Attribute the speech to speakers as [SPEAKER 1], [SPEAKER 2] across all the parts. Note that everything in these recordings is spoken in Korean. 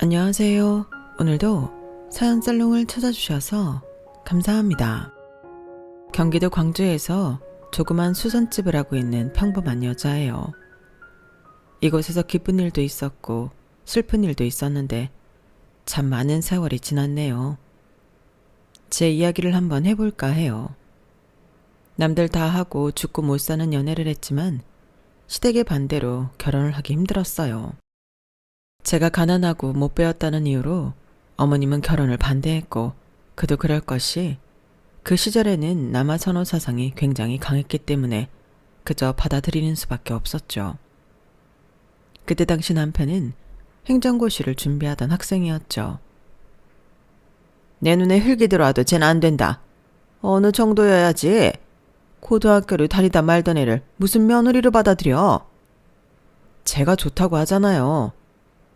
[SPEAKER 1] 안녕하세요. 오늘도 사연 살롱을 찾아주셔서 감사합니다. 경기도 광주에서 조그만 수선집을 하고 있는 평범한 여자예요. 이곳에서 기쁜 일도 있었고 슬픈 일도 있었는데 참 많은 세월이 지났네요. 제 이야기를 한번 해볼까 해요. 남들 다 하고 죽고 못 사는 연애를 했지만 시댁의 반대로 결혼을 하기 힘들었어요. 제가 가난하고 못 배웠다는 이유로 어머님은 결혼을 반대했고 그도 그럴 것이 그 시절에는 남아 선호 사상이 굉장히 강했기 때문에 그저 받아들이는 수밖에 없었죠. 그때 당시 남편은 행정고시를 준비하던 학생이었죠. 내 눈에 흙이 들어와도 쟤는 안 된다. 어느 정도여야지. 고등학교를 다니다 말던 애를 무슨 며느리로 받아들여. 제가 좋다고 하잖아요.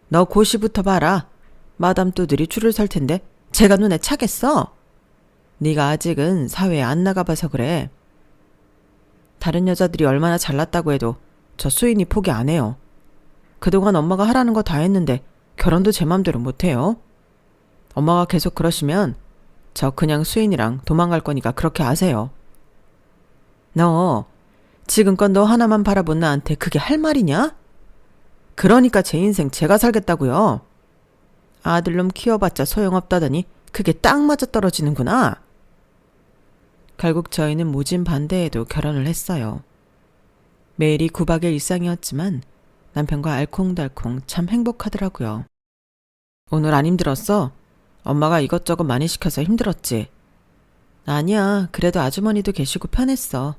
[SPEAKER 1] 너 고시부터 봐라. 마담 또들이 줄을 설 텐데 제가 눈에 차겠어? 네가 아직은 사회에 안 나가봐서 그래. 다른 여자들이 얼마나 잘났다고 해도 저 수인이 포기 안 해요. 그동안 엄마가 하라는 거 다 했는데 결혼도 제 맘대로 못해요. 엄마가 계속 그러시면 저 그냥 수인이랑 도망갈 거니까 그렇게 아세요. 너 지금껏 너 하나만 바라본 나한테 그게 할 말이냐? 그러니까 제 인생 제가 살겠다고요. 아들놈 키워봤자 소용없다더니 그게 딱 맞아 떨어지는구나. 결국 저희는 모진 반대에도 결혼을 했어요. 매일이 구박의 일상이었지만 남편과 알콩달콩 참 행복하더라고요. 오늘 안 힘들었어? 엄마가 이것저것 많이 시켜서 힘들었지? 아니야, 그래도 아주머니도 계시고 편했어.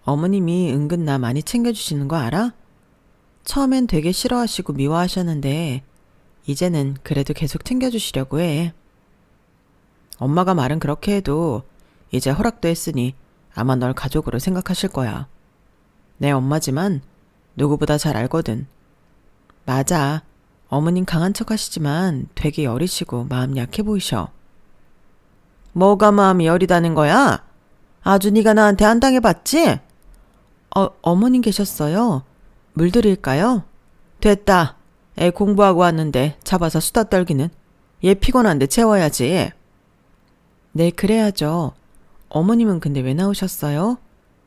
[SPEAKER 1] 어머님이 은근 나 많이 챙겨주시는 거 알아? 처음엔 되게 싫어하시고 미워하셨는데 이제는 그래도 계속 챙겨주시려고 해. 엄마가 말은 그렇게 해도 이제 허락도 했으니 아마 널 가족으로 생각하실 거야. 내 엄마지만 누구보다 잘 알거든. 맞아. 어머님 강한 척 하시지만 되게 여리시고 마음 약해 보이셔. 뭐가 마음이 여리다는 거야? 아주 네가 나한테 안 당해봤지? 어머님 계셨어요. 물 드릴까요? 됐다. 애 공부하고 왔는데 잡아서 수다 떨기는. 얘 피곤한데 채워야지. 네, 그래야죠. 어머님은 근데 왜 나오셨어요?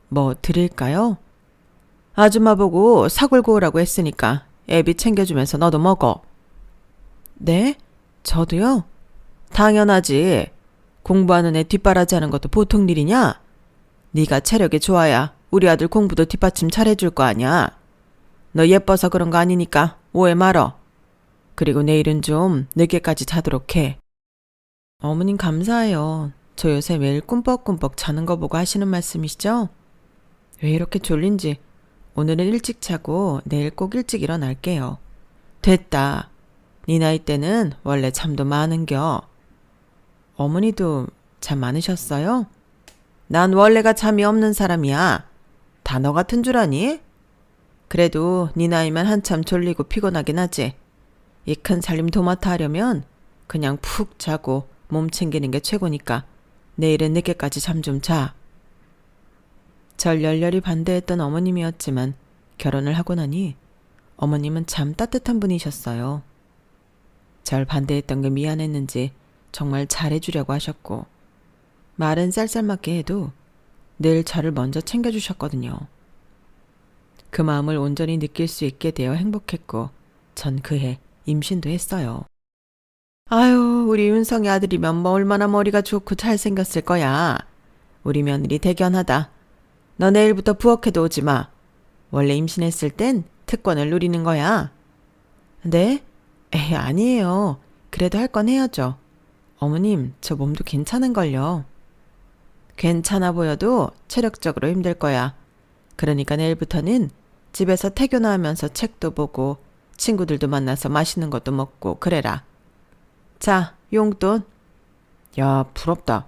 [SPEAKER 1] 뭐 드릴까요? 아줌마 보고 사골고 오라고 했으니까 애비 챙겨주면서 너도 먹어. 네? 저도요? 당연하지. 공부하는 애 뒷바라지 하는 것도 보통 일이냐? 네가 체력이 좋아야 우리 아들 공부도 뒷받침 잘해줄 거 아냐. 너 예뻐서 그런 거 아니니까 오해 말어. 그리고 내일은 좀 늦게까지 자도록 해. 어머님 감사해요. 저 요새 매일 꿈뻑꿈뻑 자는 거 보고 하시는 말씀이시죠? 왜 이렇게 졸린지 오늘은 일찍 자고 내일 꼭 일찍 일어날게요. 됐다. 네 나이 때는 원래 잠도 많은겨. 어머니도 잠 많으셨어요? 난 원래가 잠이 없는 사람이야. 다 너 같은 줄 아니? 그래도 네 나이면 한참 졸리고 피곤하긴 하지. 이 큰 살림 도맡아 하려면 그냥 푹 자고 몸 챙기는 게 최고니까 내일은 늦게까지 잠 좀 자. 절 열렬히 반대했던 어머님이었지만 결혼을 하고 나니 어머님은 참 따뜻한 분이셨어요. 절 반대했던 게 미안했는지 정말 잘해주려고 하셨고 말은 쌀쌀맞게 해도 늘 저를 먼저 챙겨주셨거든요. 그 마음을 온전히 느낄 수 있게 되어 행복했고 전 그해 임신도 했어요. 아유, 우리 윤성이 아들이면 뭐 얼마나 머리가 좋고 잘생겼을 거야. 우리 며느리 대견하다. 너 내일부터 부엌에도 오지 마. 원래 임신했을 땐 특권을 누리는 거야. 네? 에이, 아니에요. 그래도 할 건 해야죠. 어머님, 저 몸도 괜찮은걸요. 괜찮아 보여도 체력적으로 힘들 거야. 그러니까 내일부터는 집에서 태교나 하면서 책도 보고 친구들도 만나서 맛있는 것도 먹고 그래라. 자, 용돈. 야, 부럽다.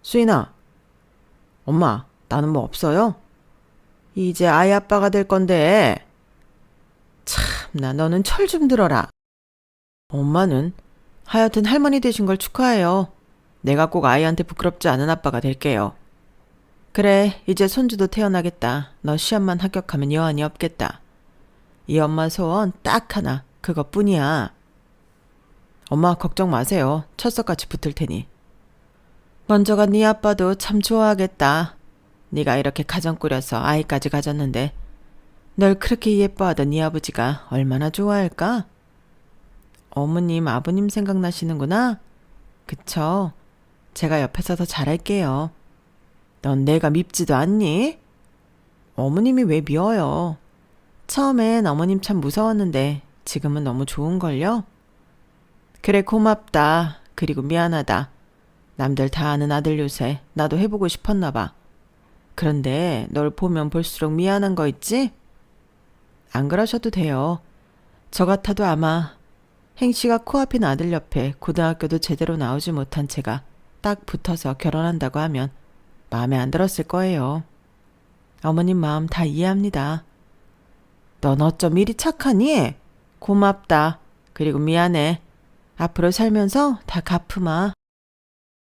[SPEAKER 1] 수인아. 엄마, 나는 뭐 없어요? 이제 아이 아빠가 될 건데. 참나, 너는 철 좀 들어라. 엄마는 하여튼 할머니 되신 걸 축하해요. 내가 꼭 아이한테 부끄럽지 않은 아빠가 될게요. 그래, 이제 손주도 태어나겠다. 너 시험만 합격하면 여한이 없겠다. 이 엄마 소원 딱 하나, 그것뿐이야. 엄마 걱정 마세요. 철석같이 붙을 테니. 먼저가 네 아빠도 참 좋아하겠다. 네가 이렇게 가정 꾸려서 아이까지 가졌는데 널 그렇게 예뻐하던 네 아버지가 얼마나 좋아할까? 어머님, 아버님 생각나시는구나? 그쵸? 제가 옆에서 더 잘할게요. 넌 내가 밉지도 않니? 어머님이 왜 미워요? 처음엔 어머님 참 무서웠는데 지금은 너무 좋은걸요? 그래, 고맙다. 그리고 미안하다. 남들 다 아는 아들 요새 나도 해보고 싶었나 봐. 그런데 널 보면 볼수록 미안한 거 있지? 안 그러셔도 돼요. 저 같아도 아마 행씨가 코앞인 아들 옆에 고등학교도 제대로 나오지 못한 채가 딱 붙어서 결혼한다고 하면 마음에 안 들었을 거예요. 어머님 마음 다 이해합니다. 넌 어쩜 이리 착하니? 고맙다. 그리고 미안해. 앞으로 살면서 다 갚으마.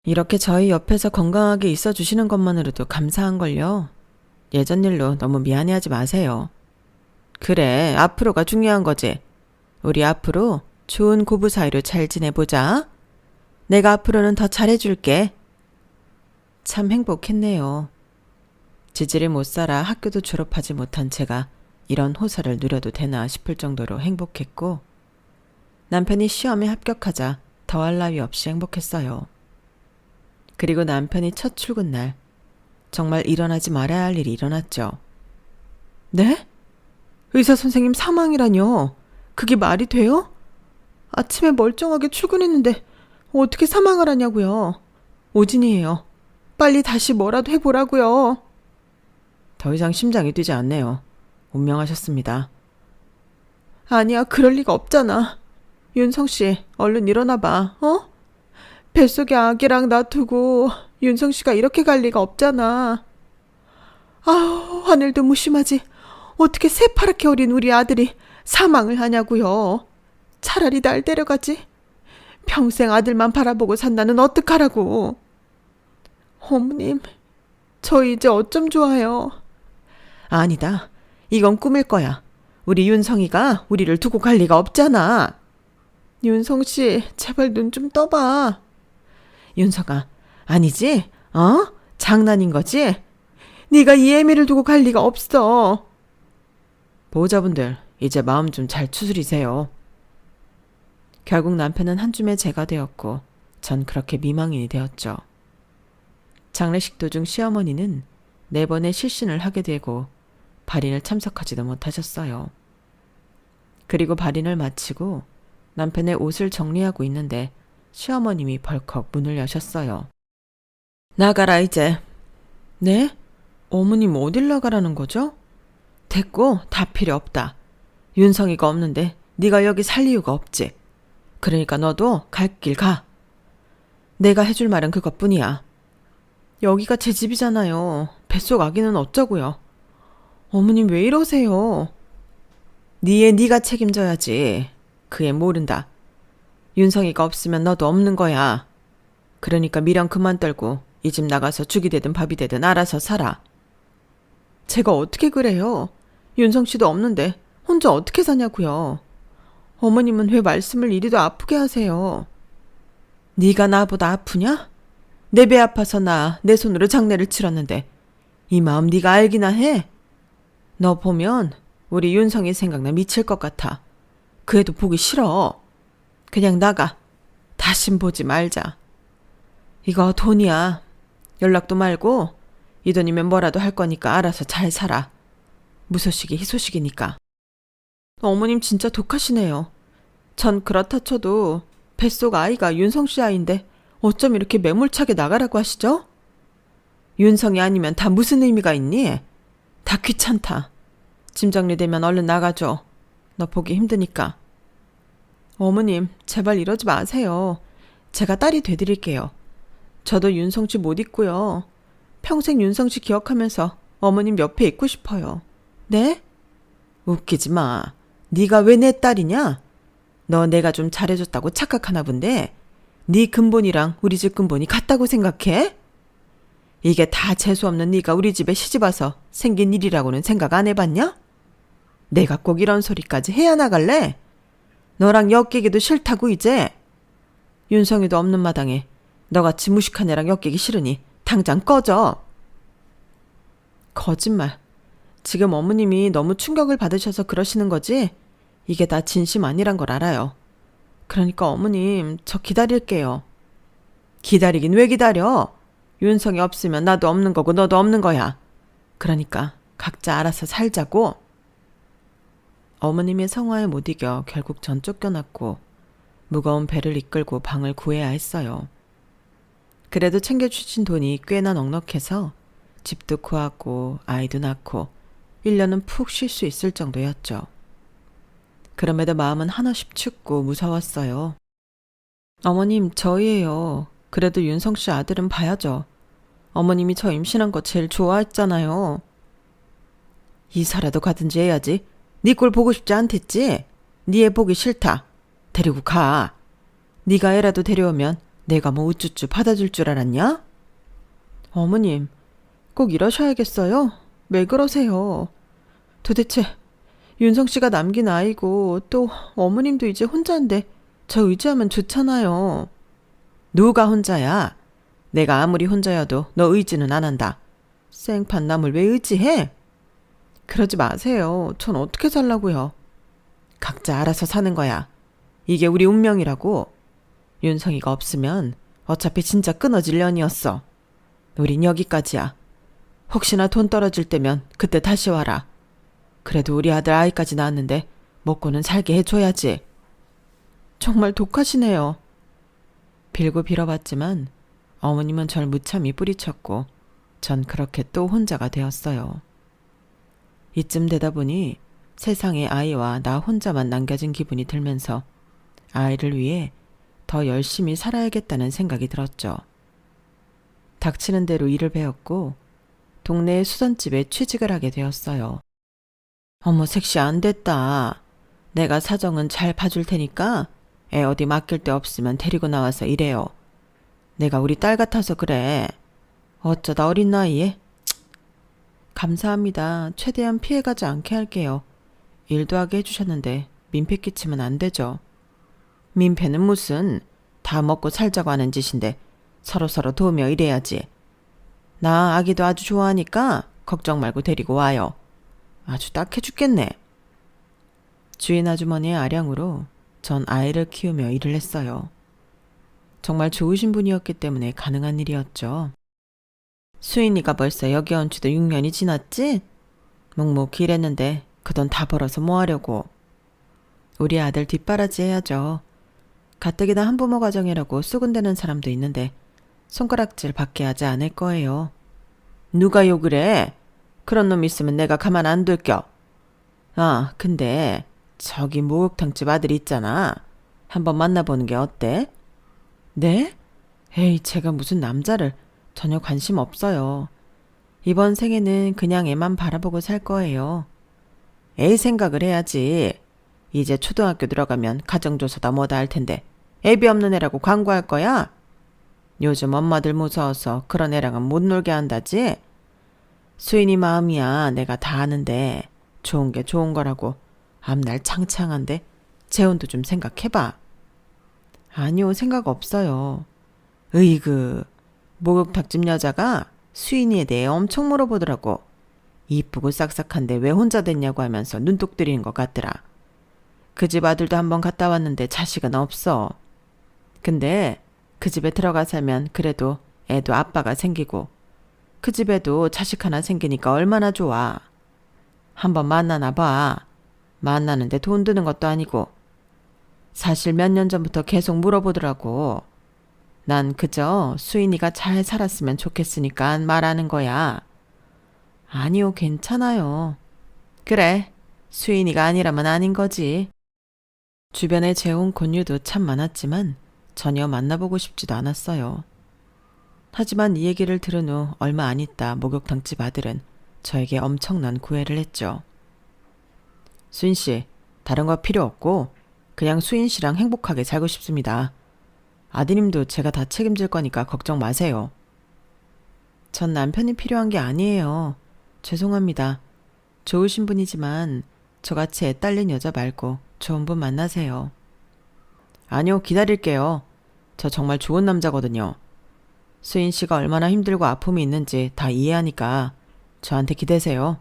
[SPEAKER 1] 이렇게 저희 옆에서 건강하게 있어 주시는 것만으로도 감사한걸요. 예전 일로 너무 미안해하지 마세요. 그래, 앞으로가 중요한 거지. 우리 앞으로 좋은 고부 사이로 잘 지내보자. 내가 앞으로는 더 잘해줄게. 참 행복했네요. 지지를 못 살아 학교도 졸업하지 못한 제가 이런 호사를 누려도 되나 싶을 정도로 행복했고, 남편이 시험에 합격하자 더할 나위 없이 행복했어요. 그리고 남편이 첫 출근 날 정말 일어나지 말아야 할 일이 일어났죠. 네? 의사 선생님 사망이라뇨? 그게 말이 돼요? 아침에 멀쩡하게 출근했는데 어떻게 사망을 하냐고요. 오진이에요. 빨리 다시 뭐라도 해보라고요. 더 이상 심장이 뛰지 않네요. 운명하셨습니다. 아니야, 그럴 리가 없잖아. 윤성씨, 얼른 일어나봐, 어? 뱃속에 아기랑 놔두고 윤성씨가 이렇게 갈 리가 없잖아. 아우, 하늘도 무심하지. 어떻게 새파랗게 어린 우리 아들이 사망을 하냐고요. 차라리 날 데려가지. 평생 아들만 바라보고 산다는 어떡하라고. 어머님, 저 이제 어쩜 좋아요. 아니다. 이건 꿈일 거야. 우리 윤성이가 우리를 두고 갈 리가 없잖아. 윤성씨, 제발 눈 좀 떠봐. 윤성아, 아니지? 어? 장난인 거지? 네가 이 애미를 두고 갈 리가 없어. 보호자분들, 이제 마음 좀 잘 추스리세요. 결국 남편은 한 줌의 재가 되었고 전 그렇게 미망인이 되었죠. 장례식 도중 시어머니는 4번의 실신을 하게 되고 발인을 참석하지도 못하셨어요. 그리고 발인을 마치고 남편의 옷을 정리하고 있는데 시어머님이 벌컥 문을 여셨어요. 나가라 이제. 네? 어머님 어딜 나가라는 거죠? 됐고, 다 필요 없다. 윤성이가 없는데 네가 여기 살 이유가 없지. 그러니까 너도 갈 길 가. 내가 해줄 말은 그것뿐이야. 여기가 제 집이잖아요. 뱃속 아기는 어쩌고요. 어머님 왜 이러세요? 네 애 네가 책임져야지. 그 애 모른다. 윤성이가 없으면 너도 없는 거야. 그러니까 미련 그만 떨고 이 집 나가서 죽이 되든 밥이 되든 알아서 살아. 제가 어떻게 그래요? 윤성 씨도 없는데 혼자 어떻게 사냐고요. 어머님은 왜 말씀을 이리도 아프게 하세요? 네가 나보다 아프냐? 내 배 아파서 나 내 손으로 장례를 치렀는데 이 마음 네가 알기나 해? 너 보면 우리 윤성이 생각나 미칠 것 같아. 그 애도 보기 싫어. 그냥 나가. 다신 보지 말자. 이거 돈이야. 연락도 말고 이 돈이면 뭐라도 할 거니까 알아서 잘 살아. 무소식이 희소식이니까. 어머님 진짜 독하시네요. 전 그렇다 쳐도 뱃속 아이가 윤성 씨 아이인데 어쩜 이렇게 매몰차게 나가라고 하시죠? 윤성이 아니면 다 무슨 의미가 있니? 다 귀찮다. 짐 정리되면 얼른 나가줘. 너 보기 힘드니까. 어머님, 제발 이러지 마세요. 제가 딸이 돼드릴게요. 저도 윤성 씨 못 잊고요. 평생 윤성 씨 기억하면서 어머님 옆에 있고 싶어요. 네? 웃기지 마. 네가 왜 내 딸이냐? 너 내가 좀 잘해줬다고 착각하나 본데 네 근본이랑 우리 집 근본이 같다고 생각해? 이게 다 재수없는 네가 우리 집에 시집와서 생긴 일이라고는 생각 안 해봤냐? 내가 꼭 이런 소리까지 해야 나갈래? 너랑 엮이기도 싫다고 이제. 윤성이도 없는 마당에 너같이 무식한 애랑 엮이기 싫으니 당장 꺼져. 거짓말. 지금 어머님이 너무 충격을 받으셔서 그러시는 거지? 이게 다 진심 아니란 걸 알아요. 그러니까 어머님, 저 기다릴게요. 기다리긴 왜 기다려? 윤성이 없으면 나도 없는 거고 너도 없는 거야. 그러니까 각자 알아서 살자고. 어머님의 성화에 못 이겨 결국 전 쫓겨났고 무거운 배를 이끌고 방을 구해야 했어요. 그래도 챙겨주신 돈이 꽤나 넉넉해서 집도 구하고 아이도 낳고 1년은 푹 쉴 수 있을 정도였죠. 그럼에도 마음은 한없이 춥고 무서웠어요. 어머님, 저희예요. 그래도 윤성 씨 아들은 봐야죠. 어머님이 저 임신한 거 제일 좋아했잖아요. 이사라도 가든지 해야지. 네 꼴 보고 싶지 않댔지? 네 애 보기 싫다. 데리고 가. 네가 애라도 데려오면 내가 뭐 우쭈쭈 받아줄 줄 알았냐? 어머님, 꼭 이러셔야겠어요? 왜 그러세요? 도대체 윤성 씨가 남긴 아이고 또 어머님도 이제 혼자인데 저 의지하면 좋잖아요. 누가 혼자야? 내가 아무리 혼자여도 너 의지는 안 한다. 생판 남을 왜 의지해? 그러지 마세요. 전 어떻게 살라고요? 각자 알아서 사는 거야. 이게 우리 운명이라고. 윤성이가 없으면 어차피 진짜 끊어질 년이었어. 우린 여기까지야. 혹시나 돈 떨어질 때면 그때 다시 와라. 그래도 우리 아들 아이까지 낳았는데 먹고는 살게 해줘야지. 정말 독하시네요. 빌고 빌어봤지만 어머님은 절 무참히 뿌리쳤고 전 그렇게 또 혼자가 되었어요. 이쯤 되다 보니 세상에 아이와 나 혼자만 남겨진 기분이 들면서 아이를 위해 더 열심히 살아야겠다는 생각이 들었죠. 닥치는 대로 일을 배웠고 동네의 수선집에 취직을 하게 되었어요. 어머, 색시 안 됐다. 내가 사정은 잘 봐줄 테니까 애 어디 맡길 데 없으면 데리고 나와서 일해요. 내가 우리 딸 같아서 그래. 어쩌다 어린 나이에. 감사합니다. 최대한 피해가지 않게 할게요. 일도 하게 해주셨는데 민폐 끼치면 안 되죠. 민폐는 무슨, 다 먹고 살자고 하는 짓인데 서로서로 도우며 일해야지. 나 아기도 아주 좋아하니까 걱정 말고 데리고 와요. 아주 딱해 죽겠네. 주인 아주머니의 아량으로 전 아이를 키우며 일을 했어요. 정말 좋으신 분이었기 때문에 가능한 일이었죠. 수인이가 벌써 여기 온 지도 6년이 지났지? 묵묵히 일했는데 그 돈 다 벌어서 뭐 하려고. 우리 아들 뒷바라지 해야죠. 가뜩이나 한부모 가정이라고 수군대는 사람도 있는데 손가락질 받게 하지 않을 거예요. 누가 욕을 해? 그런 놈 있으면 내가 가만 안 둘겨. 아, 근데 저기 목욕탕집 아들 있잖아. 한번 만나보는 게 어때? 네? 에이, 제가 무슨 남자를. 전혀 관심 없어요. 이번 생에는 그냥 애만 바라보고 살 거예요. 애 생각을 해야지. 이제 초등학교 들어가면 가정조사다 뭐다 할 텐데 애비 없는 애라고 광고할 거야? 요즘 엄마들 무서워서 그런 애랑은 못 놀게 한다지? 수인이 마음이야 내가 다 아는데 좋은 게 좋은 거라고 앞날 창창한데 재혼도 좀 생각해봐. 아니요, 생각 없어요. 으이그, 목욕탕집 여자가 수인이에 대해 엄청 물어보더라고. 이쁘고 싹싹한데 왜 혼자 됐냐고 하면서 눈독 들이는 것 같더라. 그 집 아들도 한번 갔다 왔는데 자식은 없어. 근데 그 집에 들어가 살면 그래도 애도 아빠가 생기고 그 집에도 자식 하나 생기니까 얼마나 좋아. 한번 만나나 봐. 만나는데 돈 드는 것도 아니고. 사실 몇 년 전부터 계속 물어보더라고. 난 그저 수인이가 잘 살았으면 좋겠으니까 말하는 거야. 아니요, 괜찮아요. 그래, 수인이가 아니라면 아닌 거지. 주변에 재혼 권유도 참 많았지만 전혀 만나보고 싶지도 않았어요. 하지만 이 얘기를 들은 후 얼마 안 있다 목욕탕집 아들은 저에게 엄청난 구애를 했죠. 수인 씨, 다른 거 필요 없고 그냥 수인 씨랑 행복하게 살고 싶습니다. 아드님도 제가 다 책임질 거니까 걱정 마세요. 전 남편이 필요한 게 아니에요. 죄송합니다. 좋으신 분이지만 저같이 애 딸린 여자 말고 좋은 분 만나세요. 아니요, 기다릴게요. 저 정말 좋은 남자거든요. 수인 씨가 얼마나 힘들고 아픔이 있는지 다 이해하니까 저한테 기대세요.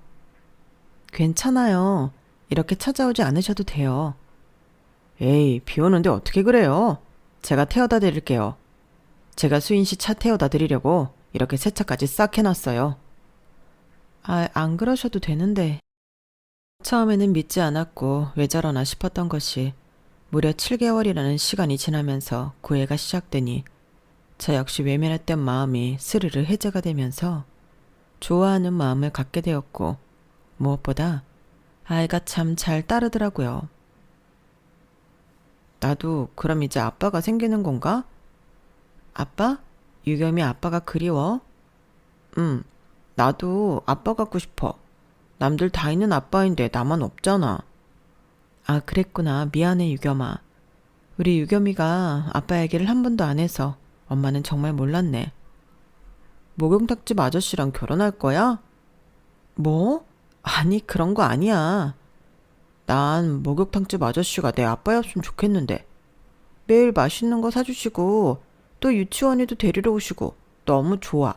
[SPEAKER 1] 괜찮아요. 이렇게 찾아오지 않으셔도 돼요. 에이, 비 오는데 어떻게 그래요? 제가 태워다 드릴게요. 제가 수인 씨 차 태워다 드리려고 이렇게 세차까지 싹 해놨어요. 안 그러셔도 되는데. 처음에는 믿지 않았고 왜 저러나 싶었던 것이 무려 7개월이라는 시간이 지나면서 구애가 시작되니 저 역시 외면했던 마음이 스르르 해제가 되면서 좋아하는 마음을 갖게 되었고 무엇보다 아이가 참 잘 따르더라고요. 나도 그럼 이제 아빠가 생기는 건가? 아빠? 유겸이 아빠가 그리워? 나도 아빠 갖고 싶어. 남들 다 있는 아빠인데 나만 없잖아. 아, 그랬구나. 미안해, 유겸아. 우리 유겸이가 아빠 얘기를 한 번도 안 해서 엄마는 정말 몰랐네. 목욕탕집 아저씨랑 결혼할 거야? 뭐? 아니, 그런 거 아니야. 난 목욕탕집 아저씨가 내 아빠였으면 좋겠는데. 매일 맛있는 거 사주시고 또 유치원에도 데리러 오시고 너무 좋아.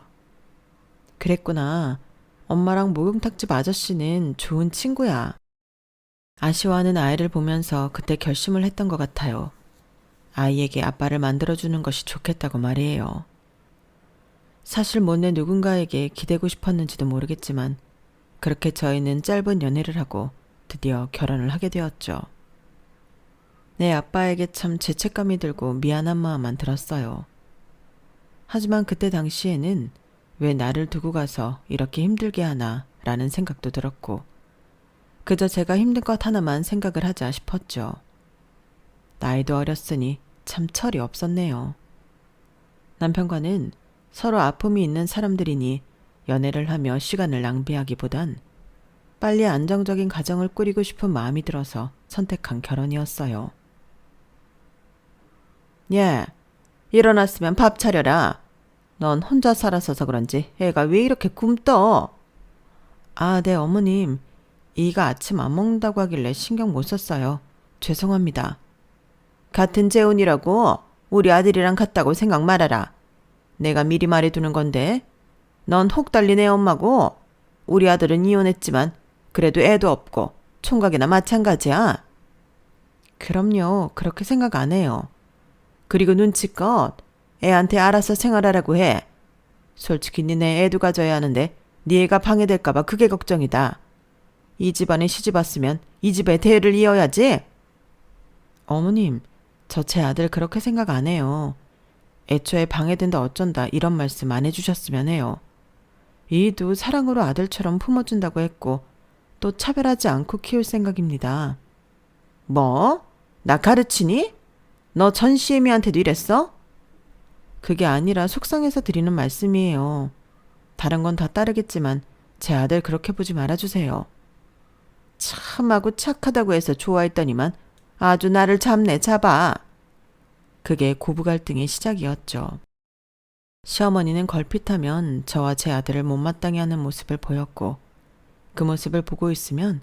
[SPEAKER 1] 그랬구나. 엄마랑 목욕탕집 아저씨는 좋은 친구야. 아쉬워하는 아이를 보면서 그때 결심을 했던 것 같아요. 아이에게 아빠를 만들어주는 것이 좋겠다고 말이에요. 사실 못내 누군가에게 기대고 싶었는지도 모르겠지만 그렇게 저희는 짧은 연애를 하고 드디어 결혼을 하게 되었죠. 내 아빠에게 참 죄책감이 들고 미안한 마음만 들었어요. 하지만 그때 당시에는 왜 나를 두고 가서 이렇게 힘들게 하나 라는 생각도 들었고 그저 제가 힘든 것 하나만 생각을 하자 싶었죠. 나이도 어렸으니 참 철이 없었네요. 남편과는 서로 아픔이 있는 사람들이니 연애를 하며 시간을 낭비하기보단 빨리 안정적인 가정을 꾸리고 싶은 마음이 들어서 선택한 결혼이었어요. 예, 일어났으면 밥 차려라. 넌 혼자 살아서서 그런지 애가 왜 이렇게 굶떠? 아, 네, 어머님. 이가 아침 안 먹는다고 하길래 신경 못 썼어요. 죄송합니다. 같은 재혼이라고 우리 아들이랑 같다고 생각 말아라. 내가 미리 말해두는 건데 넌 혹 달린 애 엄마고 우리 아들은 이혼했지만 그래도 애도 없고 총각이나 마찬가지야. 그럼요. 그렇게 생각 안 해요. 그리고 눈치껏 애한테 알아서 생활하라고 해. 솔직히 니네 애도 가져야 하는데 네 애가 방해될까봐 그게 걱정이다. 이 집안에 시집 왔으면 이 집의 대를 이어야지. 어머님, 저 제 아들 그렇게 생각 안 해요. 애초에 방해된다 어쩐다 이런 말씀 안 해주셨으면 해요. 이도 사랑으로 아들처럼 품어준다고 했고 또 차별하지 않고 키울 생각입니다. 뭐? 나 가르치니? 너 전시애미한테도 이랬어? 그게 아니라 속상해서 드리는 말씀이에요. 다른 건 다 따르겠지만 제 아들 그렇게 보지 말아주세요. 참하고 착하다고 해서 좋아했더니만 아주 나를 잡아. 그게 고부 갈등의 시작이었죠. 시어머니는 걸핏하면 저와 제 아들을 못마땅해 하는 모습을 보였고 그 모습을 보고 있으면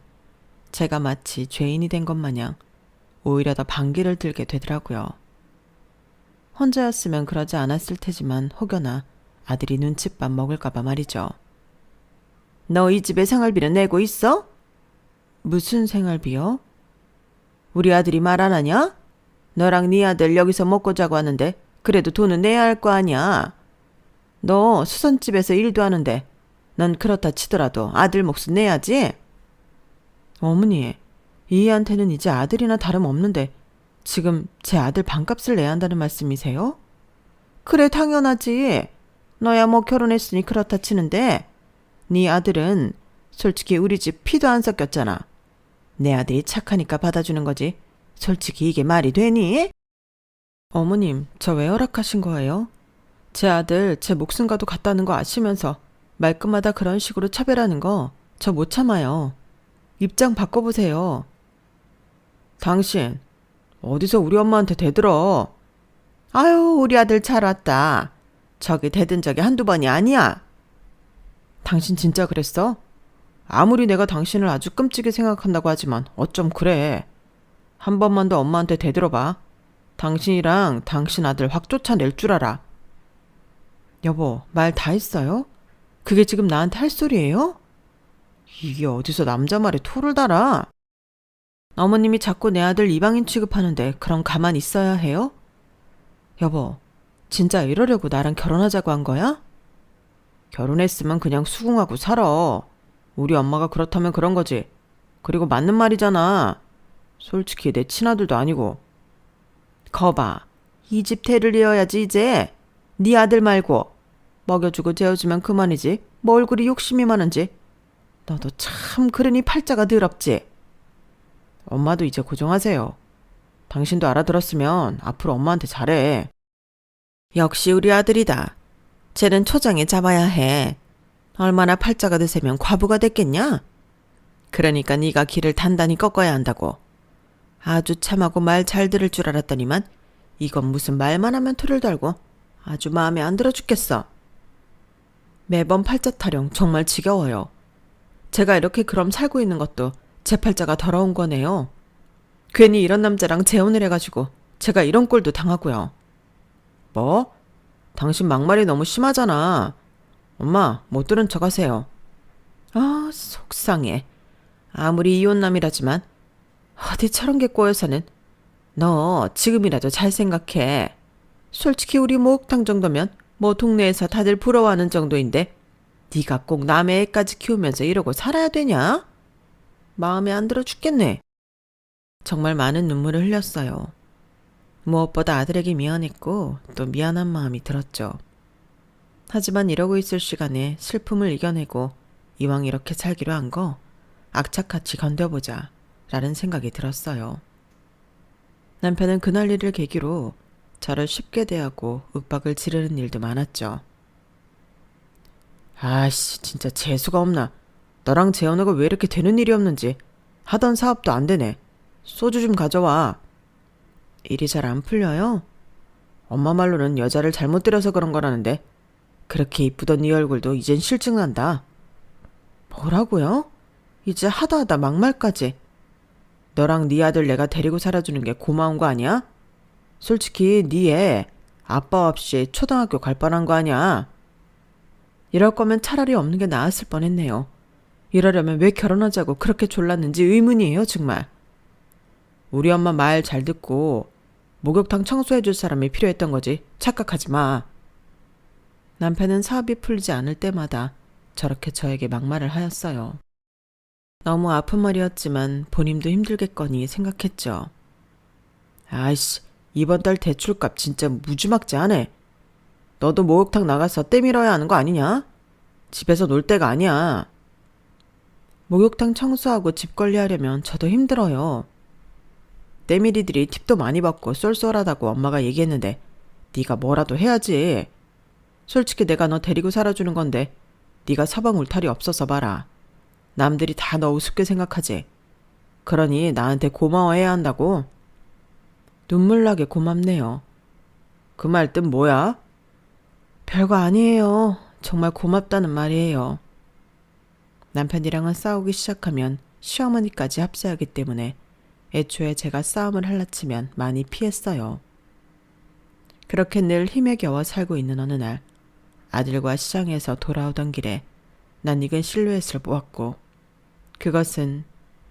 [SPEAKER 1] 제가 마치 죄인이 된 것 마냥 오히려 더 반기를 들게 되더라고요. 혼자였으면 그러지 않았을 테지만 혹여나 아들이 눈칫밥 먹을까봐 말이죠. 너 이 집에 생활비는 내고 있어? 무슨 생활비요? 우리 아들이 말 안 하냐? 너랑 네 아들 여기서 먹고 자고 하는데 그래도 돈은 내야 할 거 아니야. 너 수선집에서 일도 하는데 넌 그렇다 치더라도 아들 몫은 내야지. 어머니, 이 애한테는 이제 아들이나 다름없는데 지금 제 아들 반값을 내야 한다는 말씀이세요? 그래, 당연하지. 너야 뭐 결혼했으니 그렇다 치는데 네 아들은 솔직히 우리 집 피도 안 섞였잖아. 내 아들이 착하니까 받아주는 거지. 솔직히 이게 말이 되니? 어머님, 저 왜 허락하신 거예요? 제 아들 제 목숨과도 같다는 거 아시면서 말끝마다 그런 식으로 차별하는 거 저 못 참아요. 입장 바꿔보세요. 당신 어디서 우리 엄마한테 대들어. 아유, 우리 아들 잘 왔다. 저기 대든 적이 한두 번이 아니야. 당신 진짜 그랬어? 아무리 내가 당신을 아주 끔찍이 생각한다고 하지만 어쩜 그래. 한 번만 더 엄마한테 대들어봐. 당신이랑 당신 아들 확 쫓아낼 줄 알아. 여보, 말 다 했어요? 그게 지금 나한테 할 소리예요? 이게 어디서 남자 말에 토를 달아? 어머님이 자꾸 내 아들 이방인 취급하는데 그럼 가만히 있어야 해요? 여보, 진짜 이러려고 나랑 결혼하자고 한 거야? 결혼했으면 그냥 수긍하고 살아. 우리 엄마가 그렇다면 그런 거지. 그리고 맞는 말이잖아. 솔직히 내 친아들도 아니고. 거봐, 이 집 대를 이어야지 이제. 네 아들 말고. 먹여주고 재워주면 그만이지. 뭘 그리 욕심이 많은지. 너도 참 그러니 팔자가 더럽지. 엄마도 이제 고정하세요. 당신도 알아들었으면 앞으로 엄마한테 잘해. 역시 우리 아들이다. 쟤는 초장에 잡아야 해. 얼마나 팔자가 드세면 과부가 됐겠냐? 그러니까 네가 길을 단단히 꺾어야 한다고. 아주 참하고 말 잘 들을 줄 알았더니만 이건 무슨 말만 하면 토를 달고 아주 마음에 안 들어 죽겠어. 매번 팔자 타령 정말 지겨워요. 제가 이렇게 그럼 살고 있는 것도 제 팔자가 더러운 거네요. 괜히 이런 남자랑 재혼을 해가지고 제가 이런 꼴도 당하고요. 뭐? 당신 막말이 너무 심하잖아. 엄마, 못 들은 척 하세요. 아, 속상해. 아무리 이혼남이라지만 어디 저런 게 꼬여서는. 너 지금이라도 잘 생각해. 솔직히 우리 목욕탕 정도면 뭐 동네에서 다들 부러워하는 정도인데 네가 꼭 남의 애까지 키우면서 이러고 살아야 되냐? 마음에 안 들어 죽겠네. 정말 많은 눈물을 흘렸어요. 무엇보다 아들에게 미안했고 또 미안한 마음이 들었죠. 하지만 이러고 있을 시간에 슬픔을 이겨내고 이왕 이렇게 살기로 한 거 악착같이 견뎌보자 라는 생각이 들었어요. 남편은 그날 일을 계기로 저를 쉽게 대하고 윽박을 지르는 일도 많았죠. 아이씨, 진짜 재수가 없나. 너랑 재혼하고 왜 이렇게 되는 일이 없는지. 하던 사업도 안 되네. 소주 좀 가져와. 일이 잘 안 풀려요? 엄마 말로는 여자를 잘못 들여서 그런 거라는데 그렇게 이쁘던 네 얼굴도 이젠 실증난다. 뭐라고요? 이제 하다 막말까지. 너랑 네 아들 내가 데리고 살아주는 게 고마운 거 아니야? 솔직히 네 애 아빠 없이 초등학교 갈 뻔한 거 아니야? 이럴 거면 차라리 없는 게 나았을 뻔했네요. 이러려면 왜 결혼하자고 그렇게 졸랐는지 의문이에요, 정말. 우리 엄마 말 잘 듣고 목욕탕 청소해줄 사람이 필요했던 거지. 착각하지 마. 남편은 사업이 풀리지 않을 때마다 저렇게 저에게 막말을 하였어요. 너무 아픈 말이었지만 본인도 힘들겠거니 생각했죠. 아이씨, 이번 달 대출값 진짜 무지막지하네. 너도 목욕탕 나가서 때밀어야 하는 거 아니냐? 집에서 놀 때가 아니야. 목욕탕 청소하고 집 관리하려면 저도 힘들어요. 때밀이들이 팁도 많이 받고 쏠쏠하다고 엄마가 얘기했는데 네가 뭐라도 해야지. 솔직히 내가 너 데리고 살아주는 건데 네가 서방 울타리 없어서 봐라. 남들이 다 너 우습게 생각하지. 그러니 나한테 고마워해야 한다고. 눈물나게 고맙네요. 그 말 뜻 뭐야? 별거 아니에요. 정말 고맙다는 말이에요. 남편이랑은 싸우기 시작하면 시어머니까지 합세하기 때문에 애초에 제가 싸움을 할라치면 많이 피했어요. 그렇게 늘 힘에 겨워 살고 있는 어느 날 아들과 시장에서 돌아오던 길에 낯익은 실루엣을 보았고 그것은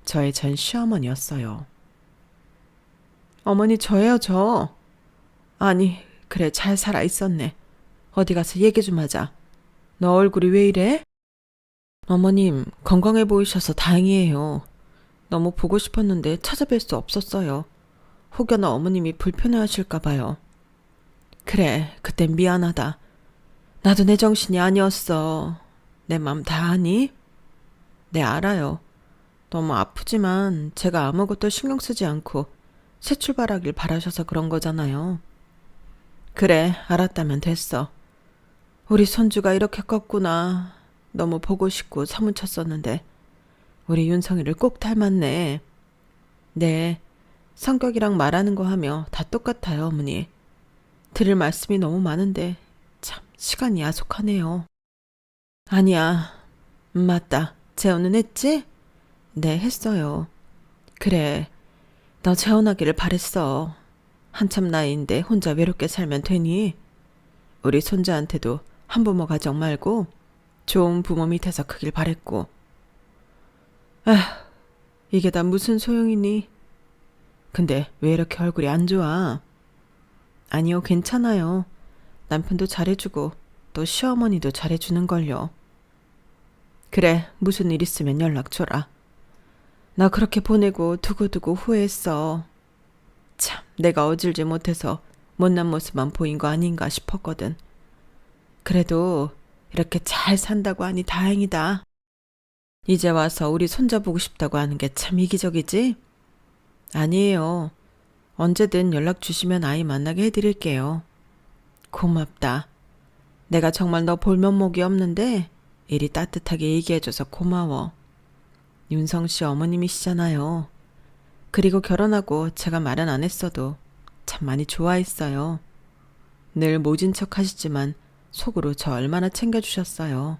[SPEAKER 1] 저의 전 시어머니였어요. 어머니 저예요, 저. 아니, 그래 잘 살아있었네. 어디 가서 얘기 좀 하자. 너 얼굴이 왜 이래? 어머님 건강해 보이셔서 다행이에요. 너무 보고 싶었는데 찾아뵐 수 없었어요. 혹여나 어머님이 불편해하실까 봐요. 그래, 그땐 미안하다. 나도 내 정신이 아니었어. 내 맘 다 아니? 네, 알아요. 너무 아프지만 제가 아무것도 신경 쓰지 않고 새 출발하길 바라셔서 그런 거잖아요. 그래, 알았다면 됐어. 우리 손주가 이렇게 컸구나. 너무 보고 싶고 사무쳤었는데 우리 윤성이를 꼭 닮았네. 네, 성격이랑 말하는 거 하며 다 똑같아요, 어머니. 드릴 말씀이 너무 많은데 참 시간이 야속하네요. 아니야, 맞다. 재혼은 했지? 네, 했어요. 그래, 너 재혼하기를 바랬어. 한참 나이인데 혼자 외롭게 살면 되니? 우리 손자한테도 한부모 가정 말고 좋은 부모 밑에서 크길 바랬고. 이게 다 무슨 소용이니? 근데 왜 이렇게 얼굴이 안 좋아? 아니요, 괜찮아요. 남편도 잘해주고 또 시어머니도 잘해주는걸요. 그래, 무슨 일 있으면 연락 줘라. 나 그렇게 보내고 두고두고 후회했어. 참, 내가 어질지 못해서 못난 모습만 보인 거 아닌가 싶었거든. 그래도 이렇게 잘 산다고 하니 다행이다. 이제 와서 우리 손자 보고 싶다고 하는 게 참 이기적이지? 아니에요. 언제든 연락 주시면 아이 만나게 해드릴게요. 고맙다. 내가 정말 너 볼 면목이 없는데 이리 따뜻하게 얘기해줘서 고마워. 윤성 씨 어머님이시잖아요. 그리고 결혼하고 제가 말은 안 했어도 참 많이 좋아했어요. 늘 모진 척 하시지만 속으로 저 얼마나 챙겨주셨어요.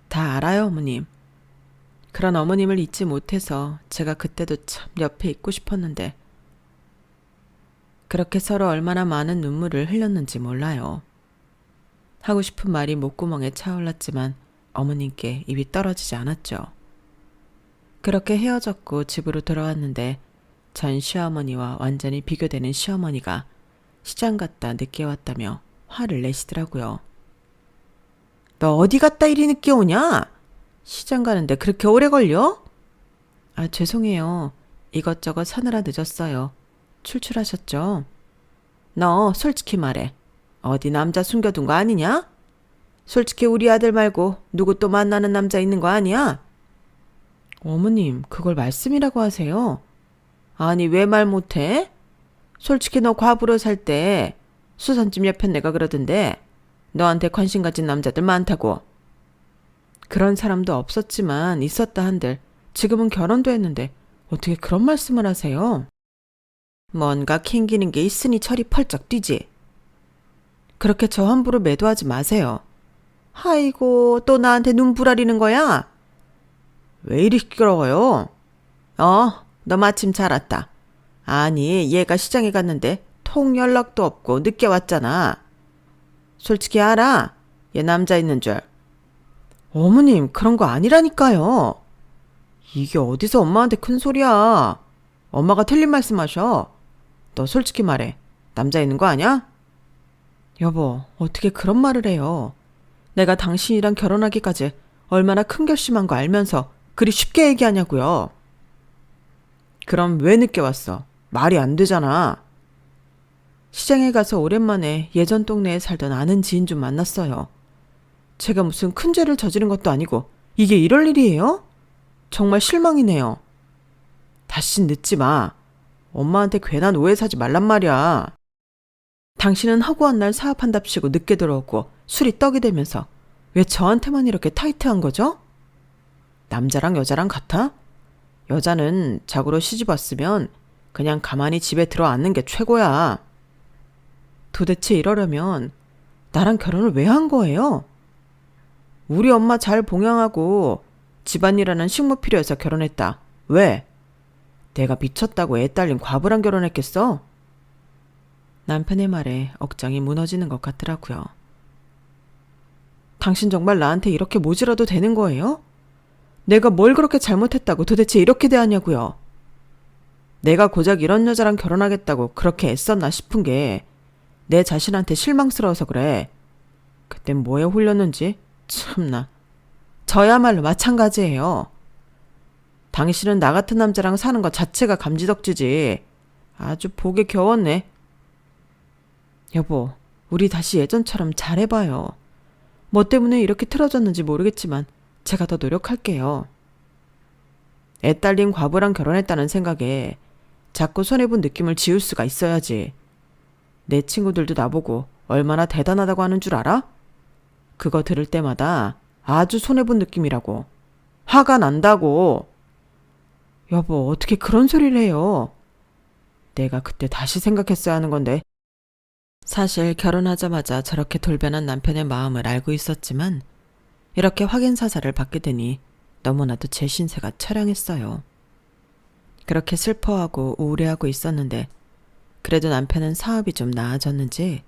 [SPEAKER 1] 다 알아요, 어머님. 그런 어머님을 잊지 못해서 제가 그때도 참 옆에 있고 싶었는데 그렇게 서로 얼마나 많은 눈물을 흘렸는지 몰라요. 하고 싶은 말이 목구멍에 차올랐지만 어머님께 입이 떨어지지 않았죠. 그렇게 헤어졌고 집으로 돌아왔는데 전 시어머니와 완전히 비교되는 시어머니가 시장 갔다 늦게 왔다며 화를 내시더라고요. 너 어디 갔다 이리 늦게 오냐? 시장 가는데 그렇게 오래 걸려? 아, 죄송해요. 이것저것 사느라 늦었어요. 출출하셨죠? 너 솔직히 말해. 어디 남자 숨겨둔 거 아니냐? 솔직히 우리 아들 말고 누구 또 만나는 남자 있는 거 아니야? 어머님, 그걸 말씀이라고 하세요? 아니, 왜 말 못해? 솔직히 너 과부로 살 때 수선집 옆에 내가 그러던데 너한테 관심 가진 남자들 많다고. 그런 사람도 없었지만 있었다 한들 지금은 결혼도 했는데 어떻게 그런 말씀을 하세요? 뭔가 캥기는 게 있으니 철이 펄쩍 뛰지. 그렇게 저 함부로 매도하지 마세요. 아이고, 또 나한테 눈 부라리는 거야? 왜 이리 시끄러워요? 너 마침 잘 왔다. 아니, 얘가 시장에 갔는데 통 연락도 없고 늦게 왔잖아. 솔직히 알아? 얘 남자 있는 줄. 어머님, 그런 거 아니라니까요. 이게 어디서 엄마한테 큰 소리야. 엄마가 틀린 말씀하셔. 너 솔직히 말해. 남자 있는 거 아니야? 여보, 어떻게 그런 말을 해요. 내가 당신이랑 결혼하기까지 얼마나 큰 결심한 거 알면서 그리 쉽게 얘기하냐고요. 그럼 왜 늦게 왔어? 말이 안 되잖아. 시장에 가서 오랜만에 예전 동네에 살던 아는 지인 좀 만났어요. 제가 무슨 큰 죄를 저지른 것도 아니고 이게 이럴 일이에요? 정말 실망이네요. 다신 늦지 마. 엄마한테 괜한 오해 사지 말란 말이야. 당신은 허구한 날 사업한답시고 늦게 들어오고 술이 떡이 되면서 왜 저한테만 이렇게 타이트한 거죠? 남자랑 여자랑 같아? 여자는 자고로 시집 왔으면 그냥 가만히 집에 들어앉는 게 최고야. 도대체 이러려면 나랑 결혼을 왜 한 거예요? 우리 엄마 잘 봉양하고 집안일하는 식모 필요해서 결혼했다. 왜? 내가 미쳤다고 애 딸린 과부랑 결혼했겠어? 남편의 말에 억장이 무너지는 것 같더라고요. 당신 정말 나한테 이렇게 모질어도 되는 거예요? 내가 뭘 그렇게 잘못했다고 도대체 이렇게 대하냐고요. 내가 고작 이런 여자랑 결혼하겠다고 그렇게 애썼나 싶은 게 내 자신한테 실망스러워서 그래. 그땐 뭐에 홀렸는지 참나. 저야말로 마찬가지예요. 당신은 나 같은 남자랑 사는 것 자체가 감지덕지지. 아주 보기 겨웠네. 여보, 우리 다시 예전처럼 잘해봐요. 뭐 때문에 이렇게 틀어졌는지 모르겠지만 제가 더 노력할게요. 애 딸린 과부랑 결혼했다는 생각에 자꾸 손해본 느낌을 지울 수가 있어야지. 내 친구들도 나보고 얼마나 대단하다고 하는 줄 알아? 그거 들을 때마다 아주 손해본 느낌이라고. 화가 난다고. 여보, 어떻게 그런 소리를 해요? 내가 그때 다시 생각했어야 하는 건데. 사실 결혼하자마자 저렇게 돌변한 남편의 마음을 알고 있었지만 이렇게 확인사살을 받게 되니 너무나도 제 신세가 처량했어요. 그렇게 슬퍼하고 우울해하고 있었는데 그래도 남편은 사업이 좀 나아졌는지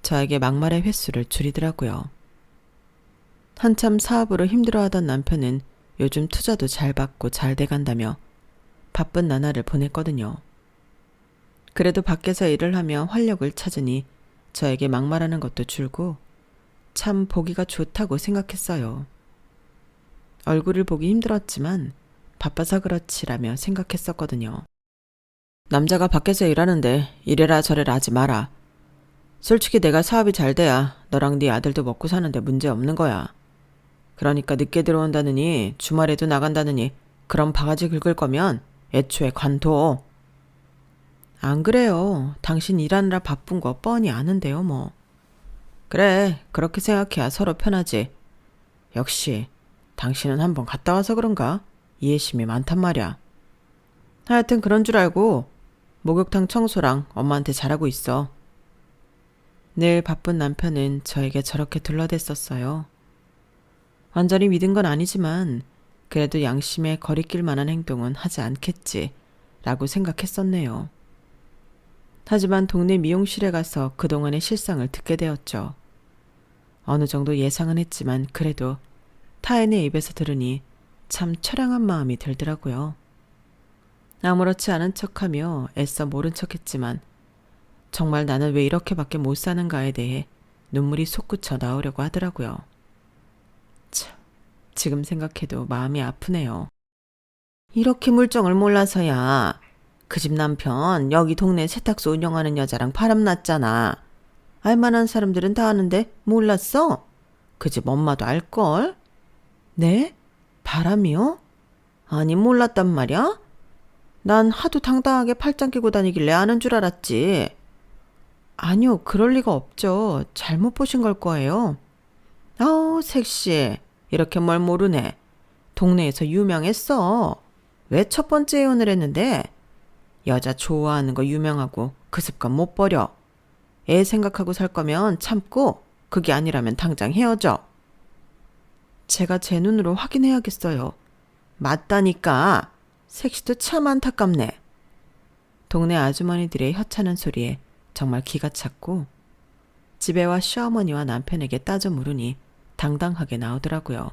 [SPEAKER 1] 저에게 막말의 횟수를 줄이더라고요. 한참 사업으로 힘들어하던 남편은 요즘 투자도 잘 받고 잘 돼간다며 바쁜 나날을 보냈거든요. 그래도 밖에서 일을 하며 활력을 찾으니 저에게 막말하는 것도 줄고 참 보기가 좋다고 생각했어요. 얼굴을 보기 힘들었지만 바빠서 그렇지라며 생각했었거든요. 남자가 밖에서 일하는데 이래라 저래라 하지 마라. 솔직히 내가 사업이 잘 돼야 너랑 네 아들도 먹고 사는데 문제 없는 거야. 그러니까 늦게 들어온다느니 주말에도 나간다느니 그런 바가지 긁을 거면 애초에 관둬. 안 그래요. 당신 일하느라 바쁜 거 뻔히 아는데요 뭐. 그래, 그렇게 생각해야 서로 편하지. 역시 당신은 한번 갔다 와서 그런가? 이해심이 많단 말이야. 하여튼 그런 줄 알고 목욕탕 청소랑 엄마한테 잘하고 있어. 늘 바쁜 남편은 저에게 저렇게 둘러댔었어요. 완전히 믿은 건 아니지만 그래도 양심에 거리낄 만한 행동은 하지 않겠지 라고 생각했었네요. 하지만 동네 미용실에 가서 그동안의 실상을 듣게 되었죠. 어느 정도 예상은 했지만 그래도 타인의 입에서 들으니 참 처량한 마음이 들더라고요. 아무렇지 않은 척하며 애써 모른 척했지만 정말 나는 왜 이렇게밖에 못 사는가에 대해 눈물이 솟구쳐 나오려고 하더라고요. 참, 지금 생각해도 마음이 아프네요. 이렇게 물정을 몰라서야. 그 집 남편 여기 동네 세탁소 운영하는 여자랑 바람났잖아. 알만한 사람들은 다 아는데 몰랐어? 그 집 엄마도 알걸? 네? 바람이요? 아니 몰랐단 말이야? 난 하도 당당하게 팔짱 끼고 다니길래 아는 줄 알았지. 아니요, 그럴 리가 없죠. 잘못 보신 걸 거예요. 아우, 섹시해. 이렇게 뭘 모르네. 동네에서 유명했어. 왜 첫 번째 예언을 했는데? 여자 좋아하는 거 유명하고 그 습관 못 버려. 애 생각하고 살 거면 참고 그게 아니라면 당장 헤어져. 제가 제 눈으로 확인해야겠어요. 맞다니까. 섹시도 참 안타깝네. 동네 아주머니들의 혀차는 소리에 정말 기가 찼고 집에 와 시어머니와 남편에게 따져 물으니 당당하게 나오더라고요.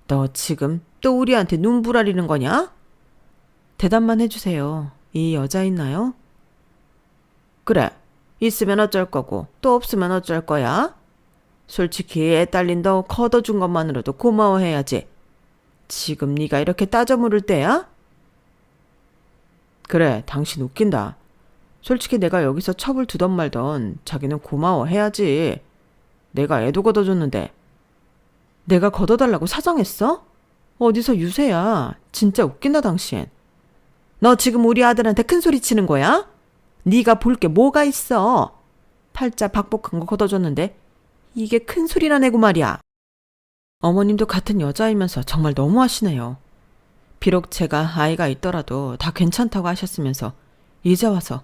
[SPEAKER 1] 너 지금 또 우리한테 눈부라리는 거냐? 대답만 해주세요. 이 여자 있나요? 그래, 있으면 어쩔 거고 또 없으면 어쩔 거야? 솔직히 애 딸린 너 걷어준 것만으로도 고마워해야지. 지금 네가 이렇게 따져 물을 때야? 그래, 당신 웃긴다. 솔직히 내가 여기서 첩을 두던 말던 자기는 고마워해야지. 내가 애도 걷어줬는데. 내가 걷어달라고 사정했어? 어디서 유세야. 진짜 웃긴다 당신. 너 지금 우리 아들한테 큰 소리 치는 거야? 네가 볼 게 뭐가 있어. 팔자 박복한 거 걷어줬는데 이게 큰 소리나 내고 말이야. 어머님도 같은 여자이면서 정말 너무하시네요. 비록 제가 아이가 있더라도 다 괜찮다고 하셨으면서 이제 와서.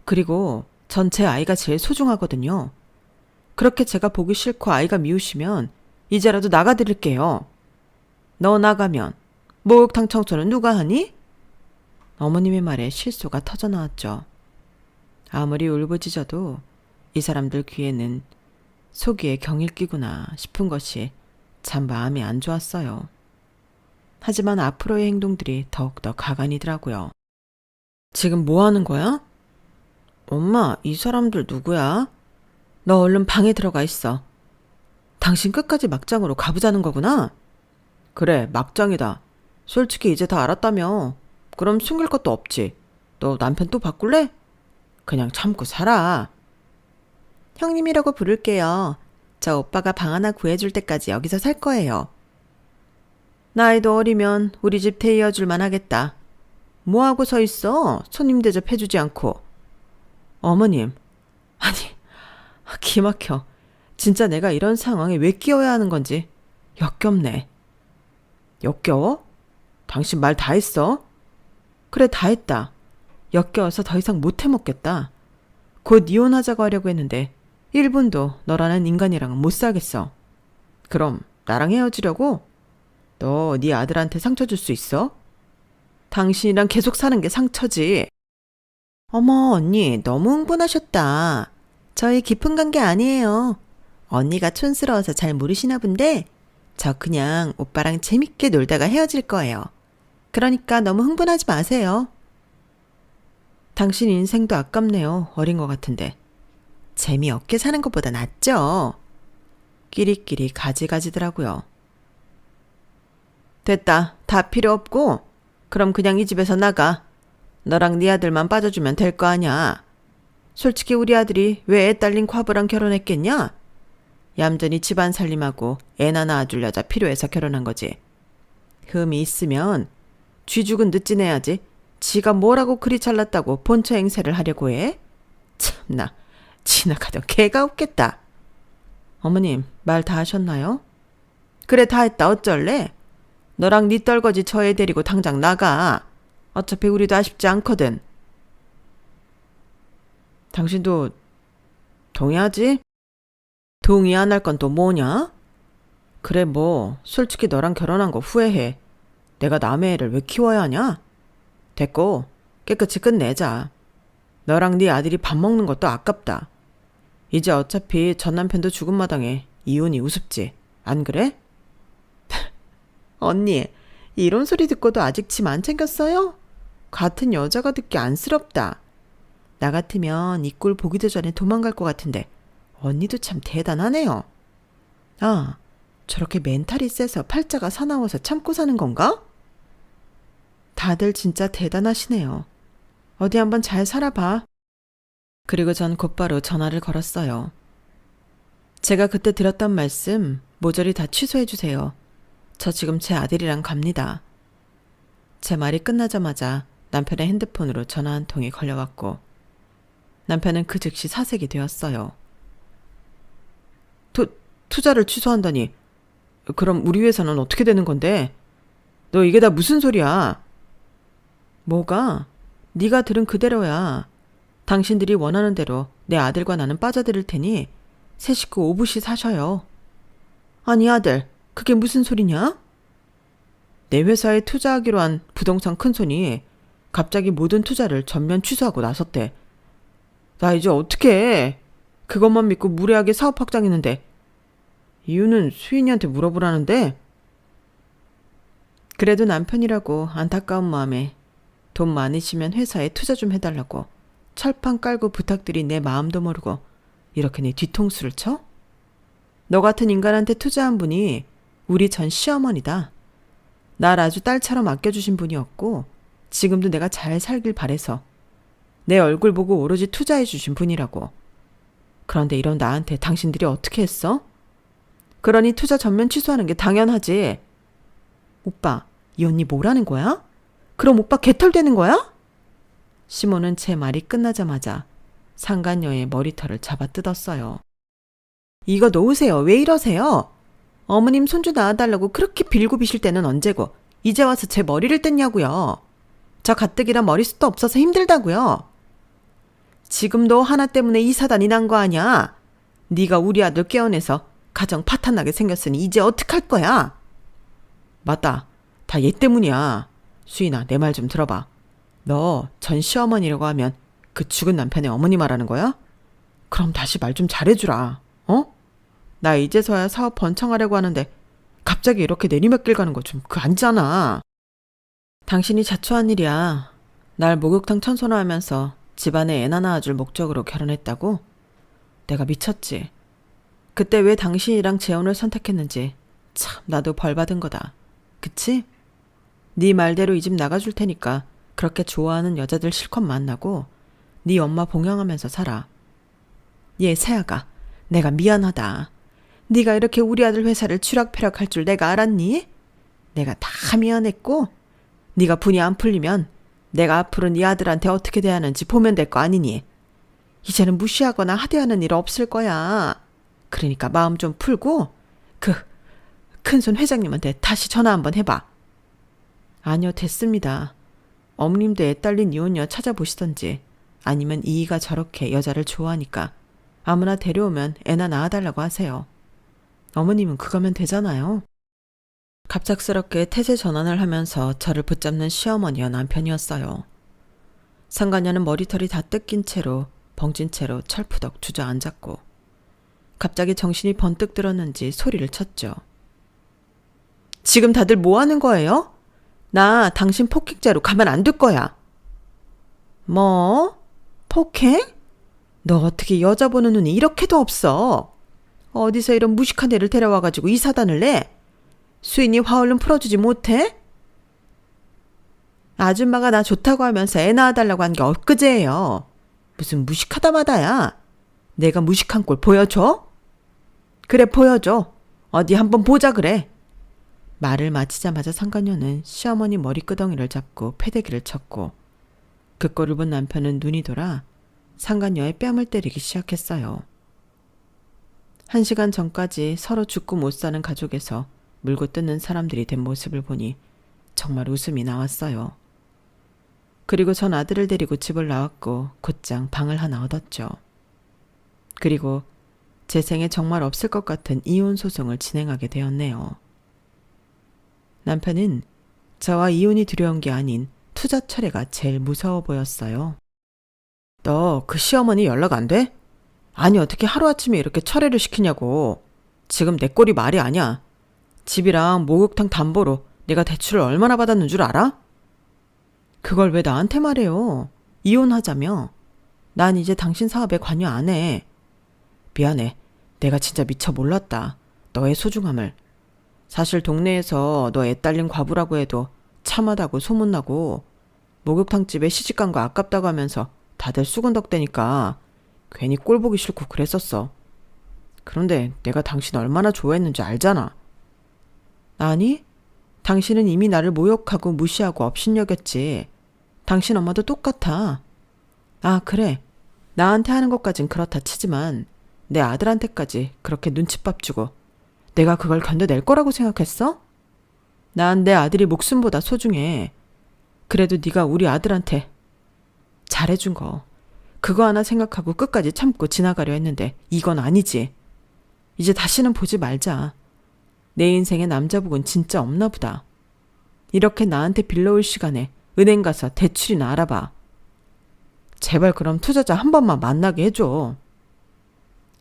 [SPEAKER 1] 그리고 전 제 아이가 제일 소중하거든요. 그렇게 제가 보기 싫고 아이가 미우시면 이제라도 나가드릴게요. 너 나가면 목욕탕 청소는 누가 하니? 어머님의 말에 실소가 터져나왔죠. 아무리 울부짖어도 이 사람들 귀에는 속이에 경일 끼구나 싶은 것이 참 마음이 안 좋았어요. 하지만 앞으로의 행동들이 더욱더 가관이더라고요. 지금 뭐 하는 거야? 엄마, 이 사람들 누구야? 너 얼른 방에 들어가 있어. 당신 끝까지 막장으로 가보자는 거구나? 그래, 막장이다. 솔직히 이제 다 알았다며. 그럼 숨길 것도 없지. 너 남편 또 바꿀래? 그냥 참고 살아. 형님이라고 부를게요. 저 오빠가 방 하나 구해줄 때까지 여기서 살 거예요. 나이도 어리면 우리 집 대이어줄만 하겠다. 뭐하고 서 있어? 손님 대접해주지 않고. 어머님. 아니, 기막혀. 진짜 내가 이런 상황에 왜 끼어야 하는 건지 역겹네. 역겨워? 당신 말 다 했어? 그래, 다 했다. 역겨워서 더 이상 못 해먹겠다. 곧 이혼하자고 하려고 했는데 1분도 너라는 인간이랑은 못 살겠어. 그럼 나랑 헤어지려고? 너 네 아들한테 상처 줄 수 있어? 당신이랑 계속 사는 게 상처지. 어머, 언니, 너무 흥분하셨다. 저희 깊은 관계 아니에요. 언니가 촌스러워서 잘 모르시나 본데, 저 그냥 오빠랑 재밌게 놀다가 헤어질 거예요. 그러니까 너무 흥분하지 마세요. 당신 인생도 아깝네요. 어린 것 같은데. 재미없게 사는 것보다 낫죠. 끼리끼리 가지가지더라고요. 됐다. 다 필요 없고 그럼 그냥 이 집에서 나가. 너랑 네 아들만 빠져주면 될 거 아냐. 솔직히 우리 아들이 왜 애 딸린 과부랑 결혼했겠냐? 얌전히 집안 살림하고 애나 낳아줄 여자 필요해서 결혼한 거지. 흠이 있으면 쥐 죽은 늦지 내야지. 지가 뭐라고 그리 잘났다고 본처 행세를 하려고 해? 참나, 지나가던 개가 없겠다. 어머님, 말 다 하셨나요? 그래, 다 했다. 어쩔래? 너랑 네 떨거지 저 애 데리고 당장 나가. 어차피 우리도 아쉽지 않거든. 당신도 동의하지? 동의 안 할 건 또 뭐냐? 그래, 뭐 솔직히 너랑 결혼한 거 후회해. 내가 남의 애를 왜 키워야 하냐? 됐고 깨끗이 끝내자. 너랑 네 아들이 밥 먹는 것도 아깝다. 이제 어차피 전 남편도 죽은 마당에 이혼이 우습지. 안 그래? 언니, 이런 소리 듣고도 아직 짐 안 챙겼어요? 같은 여자가 듣기 안쓰럽다. 나 같으면 이 꼴 보기도 전에 도망갈 것 같은데 언니도 참 대단하네요. 아, 저렇게 멘탈이 세서 팔자가 사나워서 참고 사는 건가? 다들 진짜 대단하시네요. 어디 한번 잘 살아봐. 그리고 전 곧바로 전화를 걸었어요. 제가 그때 드렸던 말씀 모조리 다 취소해 주세요. 저 지금 제 아들이랑 갑니다. 제 말이 끝나자마자 남편의 핸드폰으로 전화 한 통이 걸려왔고 남편은 그 즉시 사색이 되었어요. 투자를 취소한다니. 그럼 우리 회사는 어떻게 되는 건데? 너 이게 다 무슨 소리야? 뭐가? 네가 들은 그대로야. 당신들이 원하는 대로 내 아들과 나는 빠져들일 테니 새 식구 오붓이 사셔요. 아니 아들, 그게 무슨 소리냐? 내 회사에 투자하기로 한 부동산 큰손이 갑자기 모든 투자를 전면 취소하고 나섰대. 나 이제 어떻게 해? 그것만 믿고 무례하게 사업 확장했는데 이유는 수인이한테 물어보라는데. 그래도 남편이라고 안타까운 마음에 돈 많으시면 회사에 투자 좀 해달라고 철판 깔고 부탁드린 내 마음도 모르고 이렇게 내 뒤통수를 쳐? 너 같은 인간한테 투자한 분이 우리 전 시어머니다. 날 아주 딸처럼 아껴주신 분이었고 지금도 내가 잘 살길 바래서 내 얼굴 보고 오로지 투자해 주신 분이라고. 그런데 이런 나한테 당신들이 어떻게 했어? 그러니 투자 전면 취소하는 게 당연하지. 오빠, 이 언니 뭐라는 거야? 그럼 오빠 개털되는 거야? 시모는 제 말이 끝나자마자 상간녀의 머리털을 잡아 뜯었어요. 이거 놓으세요. 왜 이러세요? 어머님 손주 낳아달라고 그렇게 빌고 비실 때는 언제고 이제 와서 제 머리를 뜯냐고요. 저 가뜩이나 머리숱도 없어서 힘들다고요. 지금도 하나 때문에 이 사단이 난 거 아니야. 네가 우리 아들 깨어내서 가정 파탄나게 생겼으니 이제 어떡할 거야? 맞다. 다 얘 때문이야. 수인아, 내 말 좀 들어봐. 너 전 시어머니라고 하면 그 죽은 남편의 어머니 말하는 거야? 그럼 다시 말 좀 잘해주라. 어? 나 이제서야 사업 번창하려고 하는데 갑자기 이렇게 내리막길 가는 거 좀 그 아니잖아. 당신이 자초한 일이야. 날 목욕탕 천선화하면서 집안에 애 하나 낳아줄 목적으로 결혼했다고? 내가 미쳤지. 그때 왜 당신이랑 재혼을 선택했는지 참 나도 벌 받은 거다. 그치? 네 말대로 이 집 나가줄 테니까 그렇게 좋아하는 여자들 실컷 만나고 네 엄마 봉양하면서 살아. 얘 새아가, 내가 미안하다. 네가 이렇게 우리 아들 회사를 추락패락할 줄 내가 알았니? 내가 다 미안했고 네가 분이 안 풀리면 내가 앞으로 네 아들한테 어떻게 대하는지 보면 될 거 아니니? 이제는 무시하거나 하대하는 일 없을 거야. 그러니까 마음 좀 풀고 그 큰손 회장님한테 다시 전화 한번 해봐. 아니요, 됐습니다. 어머님도 애 딸린 이혼녀 찾아보시던지 아니면 이이가 저렇게 여자를 좋아하니까 아무나 데려오면 애나 낳아달라고 하세요. 어머님은 그거면 되잖아요. 갑작스럽게 태세 전환을 하면서 저를 붙잡는 시어머니와 남편이었어요. 상간녀는 머리털이 다 뜯긴 채로 벙찐 채로 철푸덕 주저앉았고 갑자기 정신이 번뜩 들었는지 소리를 쳤죠. 지금 다들 뭐 하는 거예요? 나 당신 폭행죄로 가만 안 둘 거야. 뭐? 폭행? 너 어떻게 여자 보는 눈이 이렇게도 없어? 어디서 이런 무식한 애를 데려와가지고 이 사단을 내? 수인이 화 얼른 풀어주지 못해? 아줌마가 나 좋다고 하면서 애 낳아달라고 한 게 엊그제예요. 무슨 무식하다마다야. 내가 무식한 꼴 보여줘? 그래 보여줘. 어디 한번 보자 그래. 말을 마치자마자 상간녀는 시어머니 머리끄덩이를 잡고 패대기를 쳤고 그 꼴을 본 남편은 눈이 돌아 상간녀의 뺨을 때리기 시작했어요. 1시간 전까지 서로 죽고 못 사는 가족에서 물고 뜯는 사람들이 된 모습을 보니 정말 웃음이 나왔어요. 그리고 전 아들을 데리고 집을 나왔고 곧장 방을 하나 얻었죠. 그리고 제 생에 정말 없을 것 같은 이혼 소송을 진행하게 되었네요. 남편은 저와 이혼이 두려운 게 아닌 투자 철회가 제일 무서워 보였어요. 너 그 시어머니 연락 안 돼? 아니 어떻게 하루아침에 이렇게 철회를 시키냐고. 지금 내 꼴이 말이 아니야. 집이랑 목욕탕 담보로 내가 대출을 얼마나 받았는 줄 알아? 그걸 왜 나한테 말해요? 이혼하자며. 난 이제 당신 사업에 관여 안 해. 미안해. 내가 진짜 미처 몰랐다. 너의 소중함을. 사실 동네에서 너 애 딸린 과부라고 해도 참하다고 소문나고 목욕탕집에 시집간 거 아깝다고 하면서 다들 수근덕대니까 괜히 꼴 보기 싫고 그랬었어. 그런데 내가 당신 얼마나 좋아했는지 알잖아. 아니? 당신은 이미 나를 모욕하고 무시하고 업신여겼지. 당신 엄마도 똑같아. 아 그래. 나한테 하는 것까진 그렇다 치지만 내 아들한테까지 그렇게 눈칫밥 주고 내가 그걸 견뎌낼 거라고 생각했어? 난 내 아들이 목숨보다 소중해. 그래도 네가 우리 아들한테 잘해준 거 그거 하나 생각하고 끝까지 참고 지나가려 했는데 이건 아니지. 이제 다시는 보지 말자. 내 인생에 남자복은 진짜 없나 보다. 이렇게 나한테 빌려올 시간에 은행 가서 대출이나 알아봐. 제발 그럼 투자자 한 번만 만나게 해줘.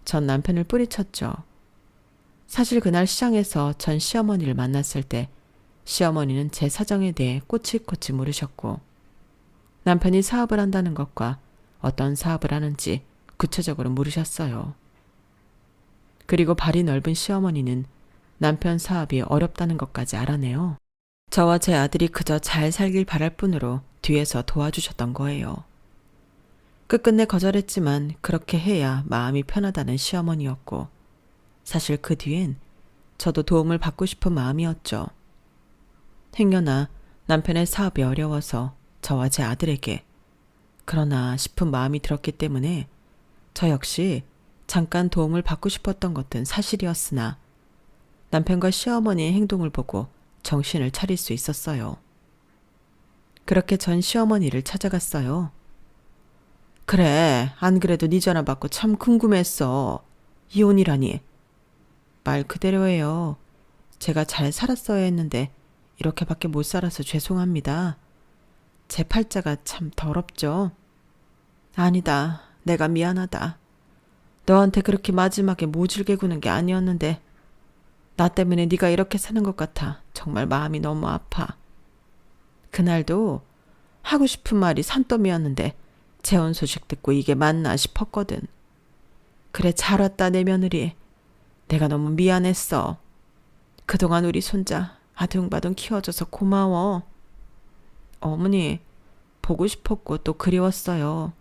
[SPEAKER 1] 전 남편을 뿌리쳤죠. 사실 그날 시장에서 전 시어머니를 만났을 때 시어머니는 제 사정에 대해 꼬치꼬치 물으셨고 남편이 사업을 한다는 것과 어떤 사업을 하는지 구체적으로 물으셨어요. 그리고 발이 넓은 시어머니는 남편 사업이 어렵다는 것까지 알아내요. 저와 제 아들이 그저 잘 살길 바랄 뿐으로 뒤에서 도와주셨던 거예요. 끝끝내 거절했지만 그렇게 해야 마음이 편하다는 시어머니였고 사실 그 뒤엔 저도 도움을 받고 싶은 마음이었죠. 행여나 남편의 사업이 어려워서 저와 제 아들에게 그러나 싶은 마음이 들었기 때문에 저 역시 잠깐 도움을 받고 싶었던 것은 사실이었으나 남편과 시어머니의 행동을 보고 정신을 차릴 수 있었어요. 그렇게 전 시어머니를 찾아갔어요. 그래, 안 그래도 네 전화 받고 참 궁금했어. 이혼이라니. 말 그대로예요. 제가 잘 살았어야 했는데 이렇게밖에 못 살아서 죄송합니다. 제 팔자가 참 더럽죠. 아니다. 내가 미안하다. 너한테 그렇게 마지막에 모질게 구는 게 아니었는데 나 때문에 네가 이렇게 사는 것 같아 정말 마음이 너무 아파. 그날도 하고 싶은 말이 산더미였는데 재혼 소식 듣고 이게 맞나 싶었거든. 그래 잘 왔다 내 며느리. 내가 너무 미안했어. 그동안 우리 손자 아둥바둥 키워줘서 고마워. 어머니 보고 싶었고 또 그리웠어요.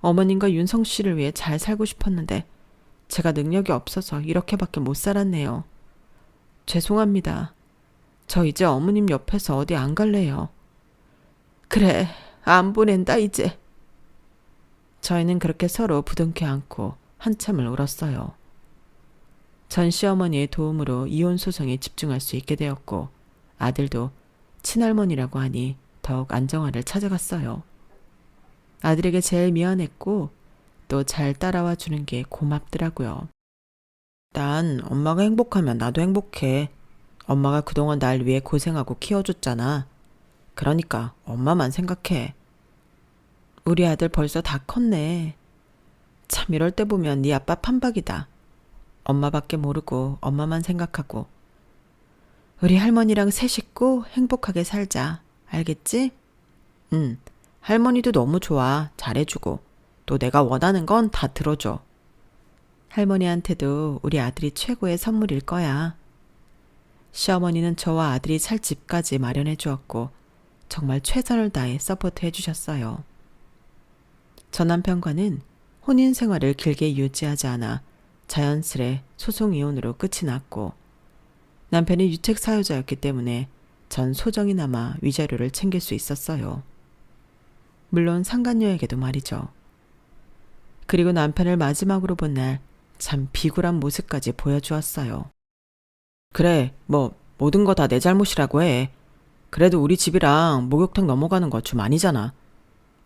[SPEAKER 1] 어머님과 윤성 씨를 위해 잘 살고 싶었는데 제가 능력이 없어서 이렇게밖에 못 살았네요. 죄송합니다. 저 이제 어머님 옆에서 어디 안 갈래요. 그래, 안 보낸다 이제. 저희는 그렇게 서로 부둥켜 안고 한참을 울었어요. 전 시어머니의 도움으로 이혼 소송에 집중할 수 있게 되었고 아들도 친할머니라고 하니 더욱 안정화를 찾아갔어요. 아들에게 제일 미안했고 또 잘 따라와 주는 게 고맙더라고요. 난 엄마가 행복하면 나도 행복해. 엄마가 그동안 날 위해 고생하고 키워줬잖아. 그러니까 엄마만 생각해. 우리 아들 벌써 다 컸네. 참 이럴 때 보면 네 아빠 판박이다. 엄마밖에 모르고 엄마만 생각하고. 우리 할머니랑 새 식구 행복하게 살자. 알겠지? 응. 할머니도 너무 좋아. 잘해주고. 또 내가 원하는 건 다 들어줘. 할머니한테도 우리 아들이 최고의 선물일 거야. 시어머니는 저와 아들이 살 집까지 마련해 주었고 정말 최선을 다해 서포트해 주셨어요. 전 남편과는 혼인 생활을 길게 유지하지 않아 자연스레 소송 이혼으로 끝이 났고 남편이 유책 사유자였기 때문에 전 소정이 남아 위자료를 챙길 수 있었어요. 물론 상간녀에게도 말이죠. 그리고 남편을 마지막으로 본 날 참 비굴한 모습까지 보여주었어요. 그래, 모든 거 다 내 잘못이라고 해. 그래도 우리 집이랑 목욕탕 넘어가는 거 좀 아니잖아.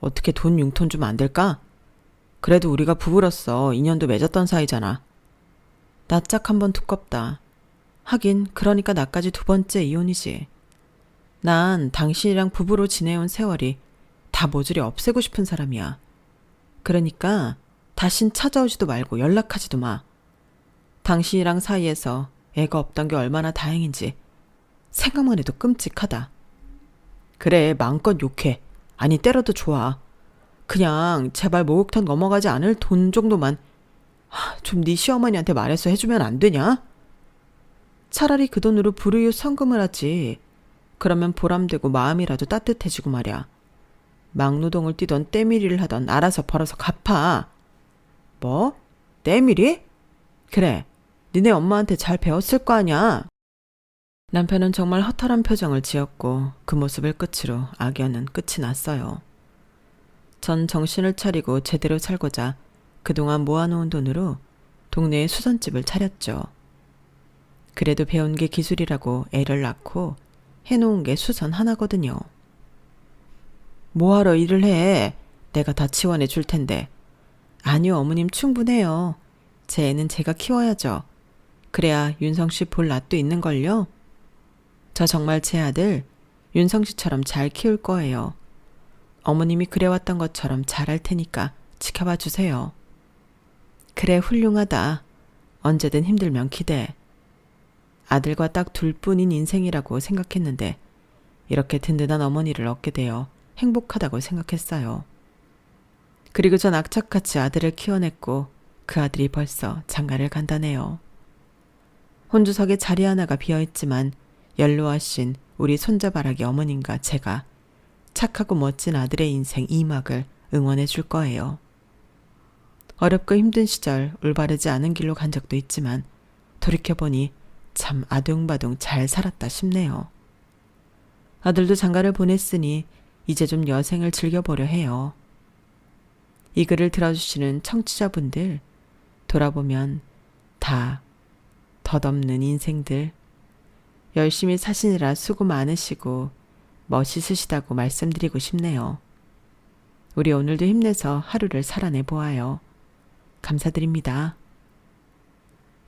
[SPEAKER 1] 어떻게 돈 융통 좀 안 될까? 그래도 우리가 부부로서 인연도 맺었던 사이잖아. 낯짝 한번 두껍다. 하긴 그러니까 나까지 두 번째 이혼이지. 난 당신이랑 부부로 지내온 세월이 다 모조리 없애고 싶은 사람이야. 그러니까 다신 찾아오지도 말고 연락하지도 마. 당신이랑 사이에서 애가 없던 게 얼마나 다행인지 생각만 해도 끔찍하다. 그래, 마음껏 욕해. 아니 때려도 좋아. 그냥 제발 목욕탕 넘어가지 않을 돈 정도만 좀 네 시어머니한테 말해서 해주면 안 되냐? 차라리 그 돈으로 불우유 성금을 하지. 그러면 보람되고 마음이라도 따뜻해지고 말이야. 막노동을 뛰던 때밀이를 하던 알아서 벌어서 갚아. 뭐? 때밀이? 그래, 니네 엄마한테 잘 배웠을 거 아냐? 남편은 정말 허탈한 표정을 지었고 그 모습을 끝으로 악연은 끝이 났어요. 전 정신을 차리고 제대로 살고자 그동안 모아놓은 돈으로 동네에 수선집을 차렸죠. 그래도 배운 게 기술이라고 애를 낳고 해놓은 게 수선 하나거든요. 뭐하러 일을 해? 내가 다 지원해 줄 텐데. 아니요, 어머님 충분해요. 제 애는 제가 키워야죠. 그래야 윤성 씨 볼 낯도 있는걸요? 저 정말 제 아들 윤성 씨처럼 잘 키울 거예요. 어머님이 그래왔던 것처럼 잘할 테니까 지켜봐 주세요. 그래, 훌륭하다. 언제든 힘들면 기대. 아들과 딱 둘뿐인 인생이라고 생각했는데 이렇게 든든한 어머니를 얻게 되어 행복하다고 생각했어요. 그리고 전 악착같이 아들을 키워냈고 그 아들이 벌써 장가를 간다네요. 혼주석에 자리 하나가 비어있지만 연로하신 우리 손자바라기 어머님과 제가 착하고 멋진 아들의 인생 2막을 응원해 줄 거예요. 어렵고 힘든 시절 올바르지 않은 길로 간 적도 있지만 돌이켜보니 참 아둥바둥 잘 살았다 싶네요. 아들도 장가를 보냈으니 이제 좀 여생을 즐겨보려 해요. 이 글을 들어주시는 청취자분들, 돌아보면 다 덧없는 인생들, 열심히 사시느라 수고 많으시고 멋있으시다고 말씀드리고 싶네요. 우리 오늘도 힘내서 하루를 살아내 보아요. 감사드립니다.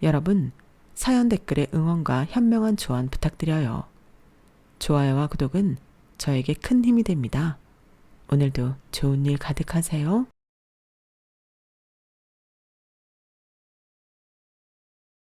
[SPEAKER 1] 여러분, 사연 댓글에 응원과 현명한 조언 부탁드려요. 좋아요와 구독은 저에게 큰 힘이 됩니다. 오늘도 좋은 일 가득하세요.